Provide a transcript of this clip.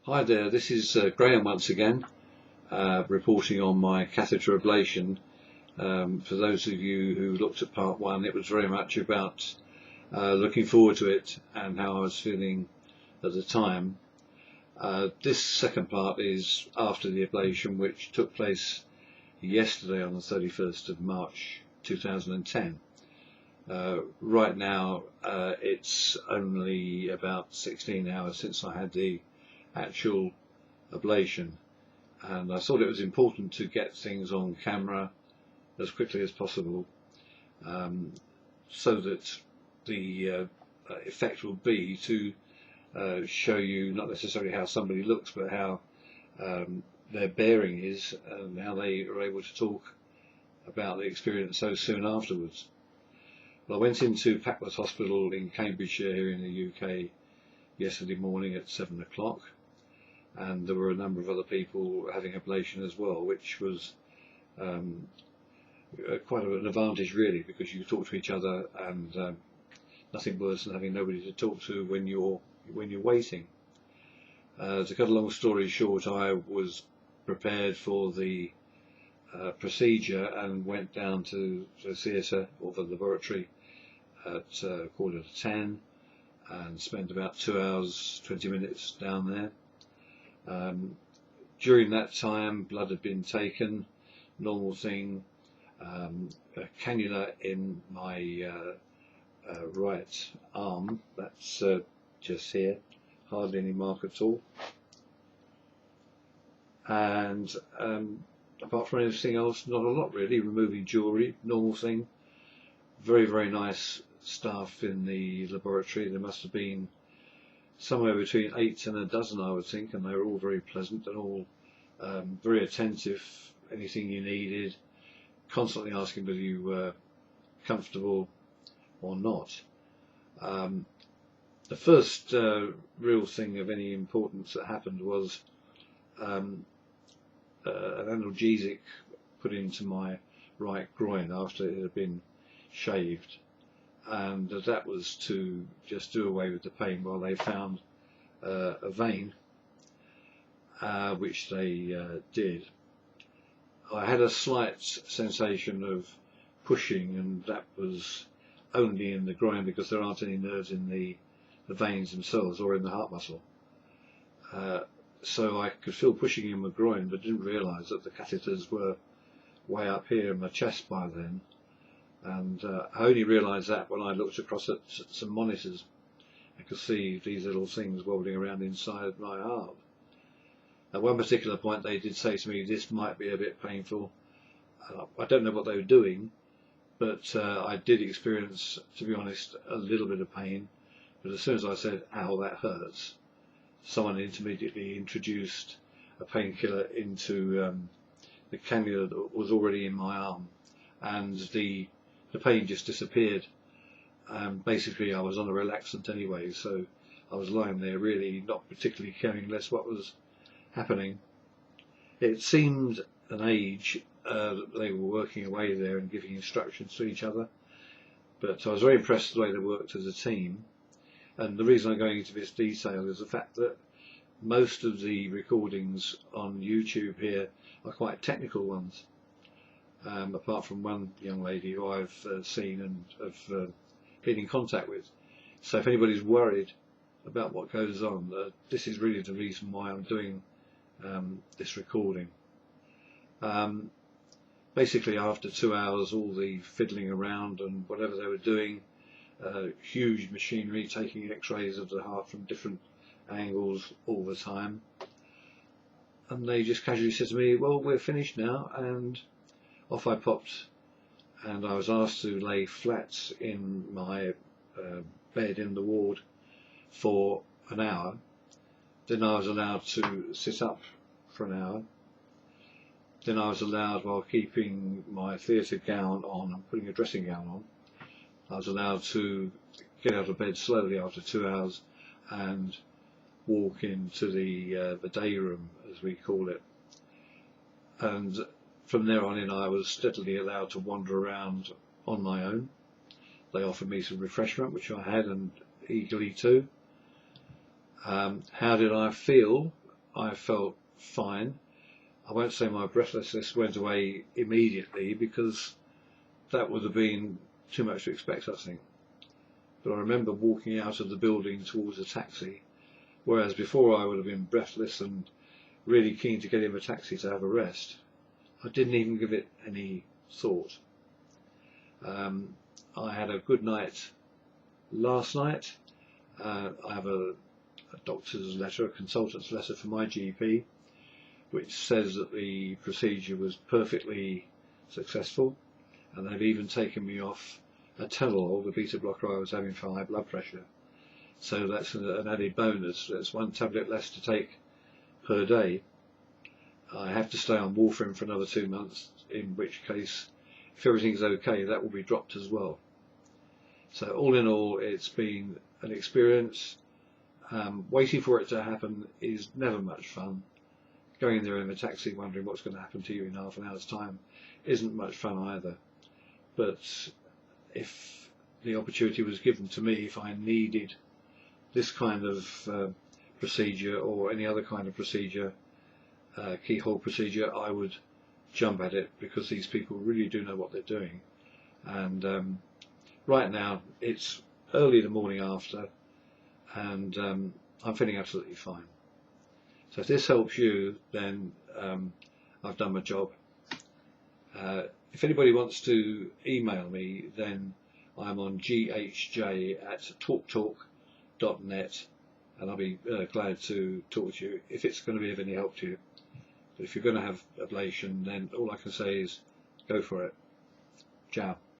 Hi there, this is Graham once again, reporting on my catheter ablation. For those of you who looked at part one, it was very much about looking forward to it and how I was feeling at the time. This second part is after the ablation, which took place yesterday on the 31st of March 2010. Right now it's only about 16 hours since I had the actual ablation, and I thought it was important to get things on camera as quickly as possible, so that the effect will be to show you not necessarily how somebody looks, but how their bearing is and how they are able to talk about the experience so soon afterwards. Well, I went into Paret Hospital in Cambridgeshire here in the UK yesterday morning at 7 o'clock, and there were a number of other people having ablation as well, which was quite an advantage really, because you talk to each other, and nothing worse than having nobody to talk to when you're waiting. To cut a long story short, I was prepared for the procedure and went down to the theatre or the laboratory at 9:45 and spent about 2 hours 20 minutes down there. During that time, blood had been taken, normal thing, a cannula in my right arm, that's just here, hardly any mark at all, and apart from anything else, not a lot really. Removing jewellery, normal thing. Very, very nice staff in the laboratory. There must have been somewhere between 8 and a dozen, I would think, and they were all very pleasant and all very attentive. Anything you needed, constantly asking whether you were comfortable or not. The first real thing of any importance that happened was an analgesic put into my right groin after it had been shaved, and that was to just do away with the pain while they found a vein, which they did. I had a slight sensation of pushing, and that was only in the groin because there aren't any nerves in the veins themselves or in the heart muscle. So I could feel pushing in my groin, but didn't realise that the catheters were way up here in my chest by then. And I only realised that when I looked across at some monitors. I could see these little things wobbling around inside my heart. At one particular point they did say to me, this might be a bit painful. I don't know what they were doing, but I did experience, to be honest, a little bit of pain. But as soon as I said, ow, that hurts, someone immediately introduced a painkiller into the cannula that was already in my arm, and the pain just disappeared. Basically I was on a relaxant anyway, so I was lying there really not particularly caring less what was happening. It seemed an age that they were working away there and giving instructions to each other, but I was very impressed with the way they worked as a team. And the reason I'm going into this detail is the fact that most of the recordings on YouTube here are quite technical ones, apart from one young lady who I've seen and have been in contact with. So if anybody's worried about what goes on, this is really the reason why I'm doing this recording. Basically after 2 hours, all the fiddling around and whatever they were doing, huge machinery taking x-rays of the heart from different angles all the time, and they just casually said to me, well, we're finished now, and off I popped, and I was asked to lay flat in my bed in the ward for an hour. Then I was allowed to sit up for an hour. Then I was allowed, while keeping my theatre gown on and putting a dressing gown on, I was allowed to get out of bed slowly after 2 hours and walk into the day room, as we call it. And from there on in, I was steadily allowed to wander around on my own. They offered me some refreshment, which I had, and eagerly too. How did I feel? I felt fine. I won't say my breathlessness went away immediately, because that would have been too much to expect, I think. But I remember walking out of the building towards a taxi, whereas before I would have been breathless and really keen to get in a taxi to have a rest. I didn't even give it any thought. I had a good night last night. I have a doctor's letter, a consultant's letter from my GP, which says that the procedure was perfectly successful, and they've even taken me off a Telenol, the beta blocker I was having for high blood pressure. So that's an added bonus. That's one tablet less to take per day. I have to stay on warfarin for another 2 months, in which case, if everything's okay, that will be dropped as well. So all in all, it's been an experience. Waiting for it to happen is never much fun. Going there in a taxi wondering what's going to happen to you in half an hour's time isn't much fun either. But if the opportunity was given to me, if I needed this kind of procedure or any other kind of procedure, keyhole procedure, I would jump at it, because these people really do know what they're doing. And right now it's early the morning after, and I'm feeling absolutely fine. So if this helps you, then I've done my job. If anybody wants to email me, then I'm on ghj@talktalk.net, and I'll be glad to talk to you if it's going to be of any help to you. But if you're going to have ablation, then all I can say is go for it. Ciao.